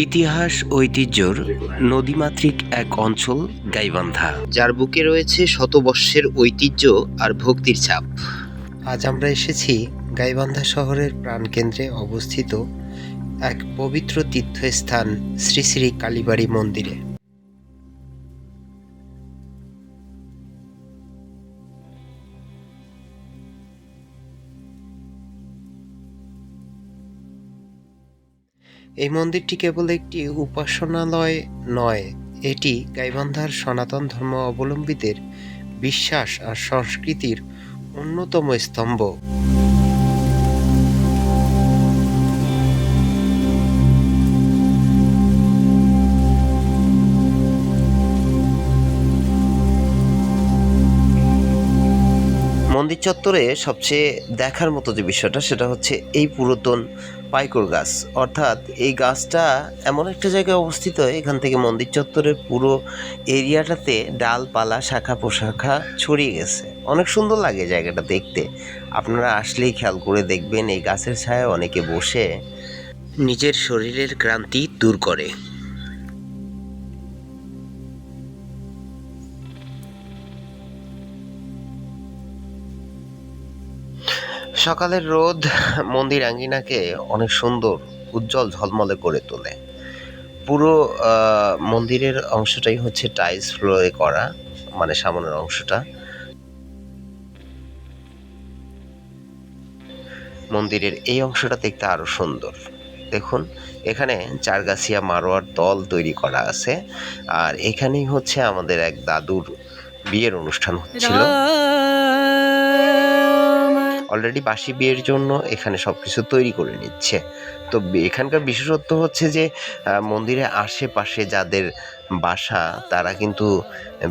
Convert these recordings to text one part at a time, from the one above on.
ইতিহাস ঐতিহ্যর নদীমাতৃক এক অঞ্চল গাইবান্ধা, যার বুকে রয়েছে শতবর্ষের ঐতিহ্য আর ভক্তির ছাপ। আজ আমরা এসেছি গাইবান্ধা শহরের প্রাণকেন্দ্রে অবস্থিত এক পবিত্র তীর্থস্থান শ্রী শ্রী কালীবাড়ি মন্দিরে। এই মন্দিরটি কেবল একটি উপাসনালয় নয়, এটি গাইবান্ধার সনাতন ধর্ম অবলম্বীদের বিশ্বাস আর সংস্কৃতির অন্যতম স্তম্ভ। মন্দির চত্বরে সবচেয়ে দেখার মতো যে বিষয়টা, সেটা হচ্ছে এই পুরাতন পাইকর গাছ। অর্থাৎ এই গাছটা এমন একটা জায়গায় অবস্থিত, এখান থেকে মন্দির চত্বরের পুরো এরিয়াটাতে ডালপালা শাখা প্রশাখা ছড়িয়ে গেছে। অনেক সুন্দর লাগে জায়গাটা দেখতে। আপনারা আসলেই খেয়াল করে দেখবেন, এই গাছের ছায়ায় অনেকে বসে নিজের শরীরের ক্লান্তি দূর করে। সকালের রোদ মন্দির আঙ্গিনাকে অনেক সুন্দর উজ্জ্বল ঝলমলে করে তোলে। পুরো মন্দিরের অংশটাই হচ্ছে টাইলস ফ্লোরে করা, মানে সামনের অংশটা। মন্দিরের এই অংশটা দেখতে আরো সুন্দর। দেখুন, এখানে চারগাছিয়া মারোয়ার দল তৈরি করা আছে, আর এখানেই হচ্ছে আমাদের এক দাদুর বিয়ের অনুষ্ঠান হচ্ছিল। অলরেডি বাসি বিয়ের জন্য এখানে সবকিছু তৈরি করে নিচ্ছে। তো এখানকার বিশেষত্ব হচ্ছে যে মন্দিরের আশেপাশে যাদের বাসা, তারা কিন্তু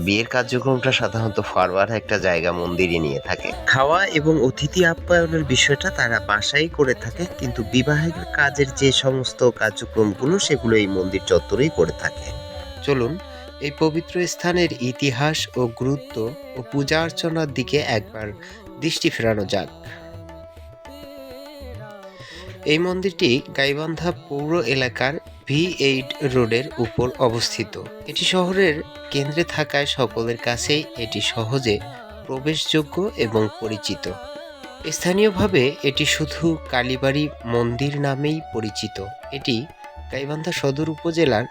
বিয়ের কার্যক্রমটা সাধারণত ফরওয়ার্ড একটা জায়গা মন্দিরে নিয়ে থাকে। খাওয়া এবং অতিথি আপ্যায়নের বিষয়টা তারা বাসায় করে থাকে, কিন্তু বিবাহের কাজের যে সমস্ত কার্যক্রমগুলো, সেগুলো এই মন্দির চত্বরেই করে থাকে। চলুন এই পবিত্র স্থানের ইতিহাস ও গুরুত্ব ও পূজা অর্চনার দিকে একবার দৃষ্টি ফেরানো যাক। এই মন্দিরটি গাইবান্ধা পৌর এলাকার V8 রোডের উপর অবস্থিত। এটি শহরের কেন্দ্রে থাকায় সকলের কাছেই এটি সহজে প্রবেশযোগ্য এবং পরিচিত। স্থানীয়ভাবে এটি শুধু কালীবাড়ি মন্দির নামেই পরিচিত। এটি গাইবান্ধা সদর উপজেলার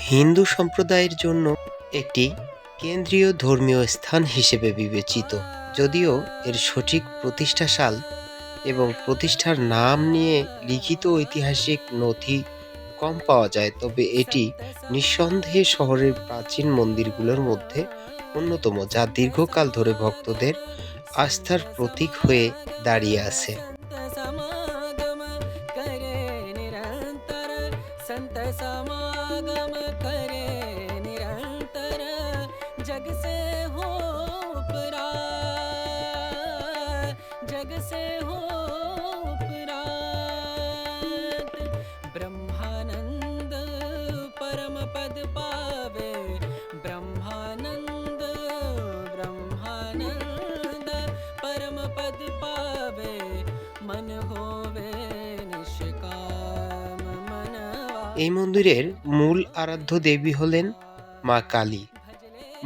হিন্দু সম্প্রদায়ের জন্য একটি কেন্দ্রীয় ধর্মীয় স্থান হিসেবে বিবেচিত। যদিও এর সঠিক প্রতিষ্ঠা সাল এবং প্রতিষ্ঠার নাম নিয়ে লিখিত ঐতিহাসিক নথি কম পাওয়া যায়, তবে এটি নিঃসন্দেহে শহরের প্রাচীন মন্দিরগুলোর মধ্যে অন্যতম, যা দীর্ঘকাল ধরে ভক্তদের আস্থার প্রতীক হয়ে দাঁড়িয়ে আছে। ब्रह्मानंद परम पद पावे, ब्रह्मानंद ब्रह्मानंद परम पद पावे, मन होवे निष्काम मनवा। এই মন্দিরের মূল আরাধ্য দেবী হলেন মা কালী।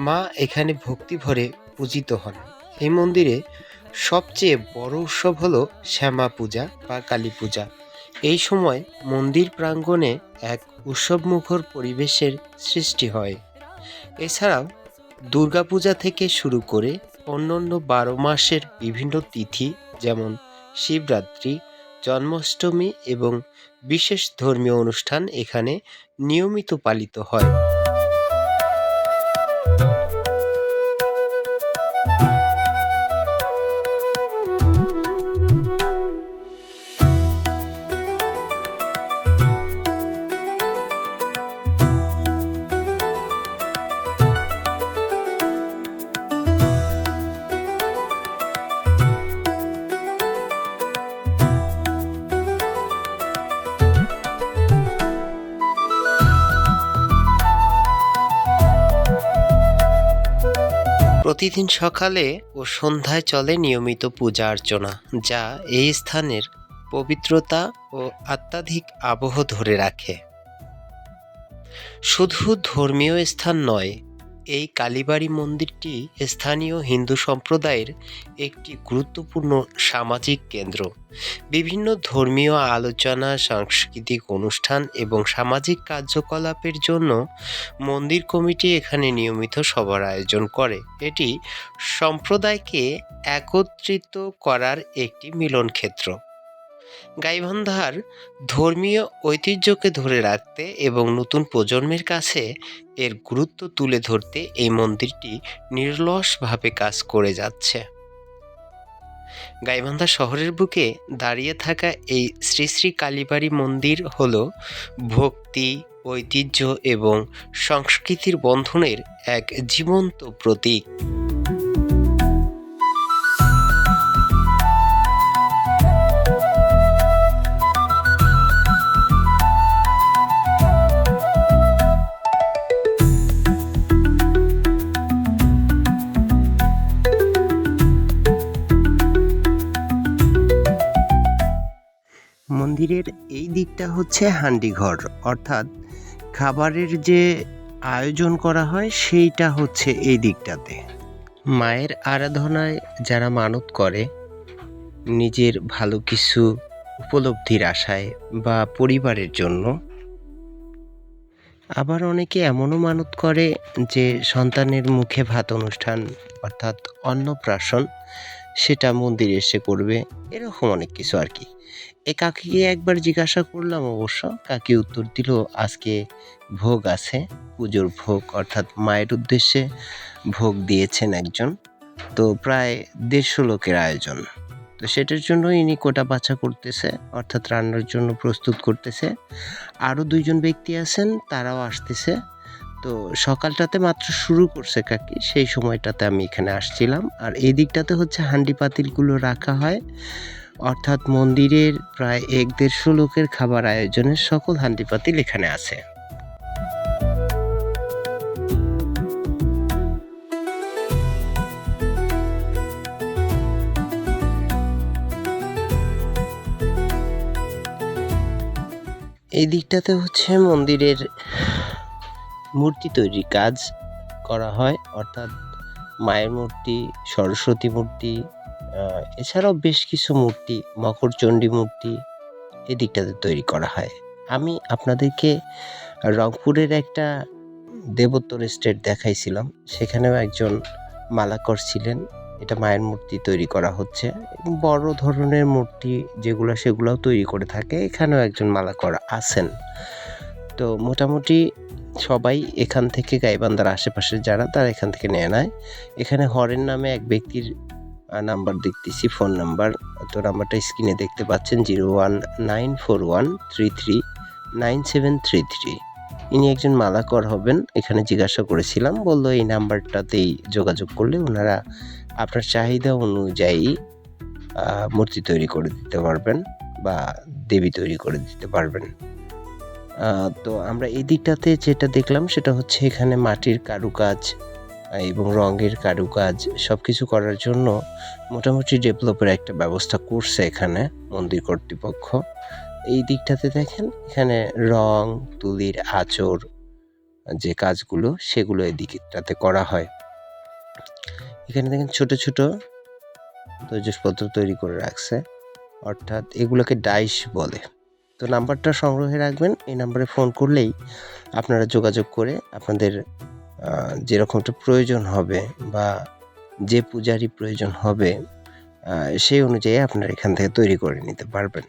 মা এখানে ভক্তি ভরে পূজিত হন। এই মন্দিরে সবচেয়ে বড় উৎসব হলো শ্যামা পূজা বা কালী পূজা। এই সময় মন্দির প্রাঙ্গণে এক উৎসবমুখর পরিবেশের সৃষ্টি হয়। এছাড়াও দুর্গাপূজা থেকে শুরু করে অন্যান্য 12 মাসের বিভিন্ন তিথি, যেমন শিবরাত্রি, জন্মাষ্টমী এবং বিশেষ ধর্মীয় অনুষ্ঠান এখানে নিয়মিত পালিত হয়। প্রতিদিন সকালে ও সন্ধ্যায় চলে নিয়মিত পূজা অর্চনা, যা এই স্থানের পবিত্রতা ও আধ্যাত্মিক আবহ ধরে রাখে। শুধু ধর্মীয় স্থান নয়, এই কালীবাড়ি মন্দিরটি স্থানীয় হিন্দু সম্প্রদায়ের একটি গুরুত্বপূর্ণ সামাজিক কেন্দ্র। বিভিন্ন ধর্মীয় আলোচনা, সাংস্কৃতিক অনুষ্ঠান এবং সামাজিক কার্যকলাপের জন্য মন্দির কমিটি এখানে নিয়মিত সভার আয়োজন করে। এটি সম্প্রদায়কে একত্রিত করার একটি মিলনক্ষেত্র। গাইবান্ধার ধর্মীয় ঐতিহ্যকে ধরে রাখতে এবং নতুন প্রজন্মের কাছে এর গুরুত্ব তুলে ধরতে এই মন্দিরটি নিরলসভাবে কাজ করে যাচ্ছে। গাইবান্ধা শহরের বুকে দাঁড়িয়ে থাকা এই শ্রী শ্রী কালীবাড়ি মন্দির হল ভক্তি, ঐতিহ্য এবং সংস্কৃতির বন্ধনের এক জীবন্ত প্রতীক। মন্দিরের এই দিকটা হচ্ছে হান্ডিঘর, অর্থাৎ খাবারের যে আয়োজন করা হয় সেইটা হচ্ছে এই দিকটাতে। মায়ের আরাধনায় যারা মানত করে নিজের ভালো কিছু উপলব্ধির আশায় বা পরিবারের জন্য, আবার অনেকে এমনও মানত করে যে সন্তানের মুখে ভাত অনুষ্ঠান অর্থাৎ অন্নপ্রাশন সেটা মন্দিরে এসে করবে, এরকম অনেক কিছু আর কি। এ কাকিকে একবার জিজ্ঞাসা করলাম, অবশ্য কাকি উত্তর দিল আজকে ভোগ আছে, পুজোর ভোগ অর্থাৎ মায়ের উদ্দেশ্যে ভোগ দিয়েছেন একজন, তো প্রায় 150 লোকের আয়োজন। তো সেটার জন্য ইনি কোটা বাছা করতেছে, অর্থাৎ রান্নার জন্য প্রস্তুত করতেছে। আরও 2 জন ব্যক্তি আছেন, তারাও আসতেছে। তো সকালটাতে মাত্র শুরু করছে কাকি, সেই সময়টাতে আমি এখানে আসছিলাম। আর এই দিকটাতে হচ্ছে হান্ডি পাতিলগুলো রাখা হয়, অর্থাৎ মন্দিরের প্রায় 150 লোকের খাবার আয়োজনের সকল হান্ডি পাতিল এখানে আছে। এই দিকটাতে হচ্ছে মন্দিরের মূর্তি তৈরির কাজ করা হয়, অর্থাৎ মায়ের মূর্তি, সরস্বতী মূর্তি, এছাড়াও বেশ কিছু মূর্তি, মকরচণ্ডী মূর্তি এই দিকটাতে তৈরি করা হয়। আমি আপনাদেরকে রংপুরের একটা দেবোত্তর স্টেট দেখাইছিলাম, সেখানেও একজন মালাকর ছিলেন। এটা মায়ের মূর্তি তৈরি করা হচ্ছে এবং বড় ধরনের মূর্তি যেগুলো সেগুলোও তৈরি করে থাকে, এখানেও একজন মালাকর আছেন। তো মোটামুটি সবাই এখান থেকে, গাইবান্ধার আশেপাশের যারা, তারা এখান থেকে নিয়ে নেয়। এখানে হরেন নামে এক ব্যক্তির নাম্বার দেখতেছি, ফোন নাম্বার, তো নাম্বারটা স্ক্রিনে দেখতে পাচ্ছেন, 01941339733। ইনি একজন মালাকর হবেন, এখানে জিজ্ঞাসা করেছিলাম, বললো এই নাম্বারটাতেই যোগাযোগ করলে ওনারা আপনার চাহিদা অনুযায়ী মূর্তি তৈরি করে দিতে পারবেন বা দেবী তৈরি করে দিতে পারবেন। তো আমরা এই দিকটাতে যেটা দেখলাম সেটা হচ্ছে এখানে মাটির কারুকাজ এবং রঙের কারুকাজ সব কিছু করার জন্য মোটামুটি ডেভেলপের একটা ব্যবস্থা করছে এখানে মন্দির কর্তৃপক্ষ। এই দিকটাতে দেখেন, এখানে রং তুলির আঁচড় যে কাজগুলো সেগুলো এই দিকটাতে করা হয়। এখানে দেখেন ছোট ছোট তৈজসপত্র তৈরি করে রাখছে, অর্থাৎ এগুলোকে ডাইস বলে। তো নাম্বারটা সংগ্রহে রাখবেন, এই নাম্বারে ফোন করলেই আপনারা যোগাযোগ করে আপনাদের যেরকমটা প্রয়োজন হবে বা যে পূজারই প্রয়োজন হবে সেই অনুযায়ী আপনারা এখান থেকে তৈরি করে নিতে পারবেন।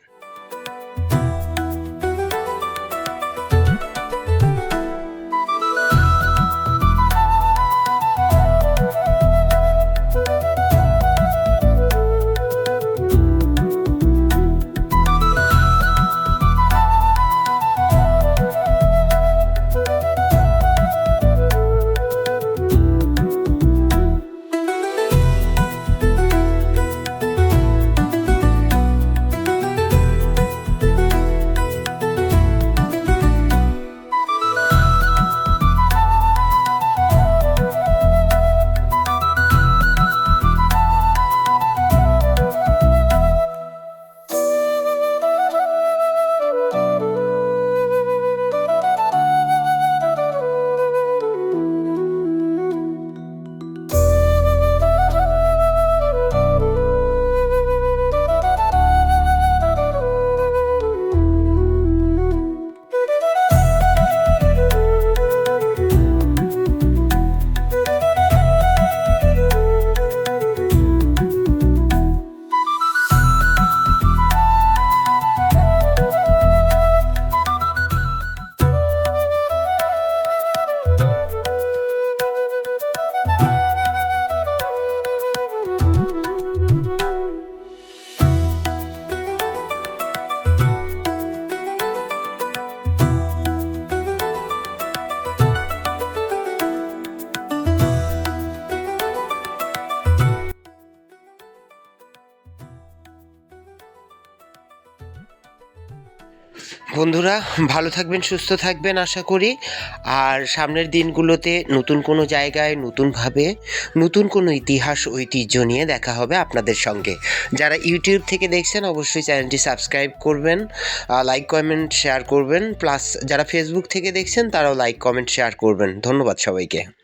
বন্ধুরা ভালো থাকবেন, সুস্থ থাকবেন আশা করি। আর সামনের দিনগুলোতে নতুন কোনো জায়গায় নতুনভাবে নতুন কোনো ইতিহাস ঐতিহ্য নিয়ে দেখা হবে আপনাদের সঙ্গে। যারা ইউটিউব থেকে দেখছেন অবশ্যই চ্যানেলটি সাবস্ক্রাইব করবেন, লাইক কমেন্ট শেয়ার করবেন, প্লাস যারা ফেসবুক থেকে দেখছেন তারাও লাইক কমেন্ট শেয়ার করবেন। ধন্যবাদ সবাইকে।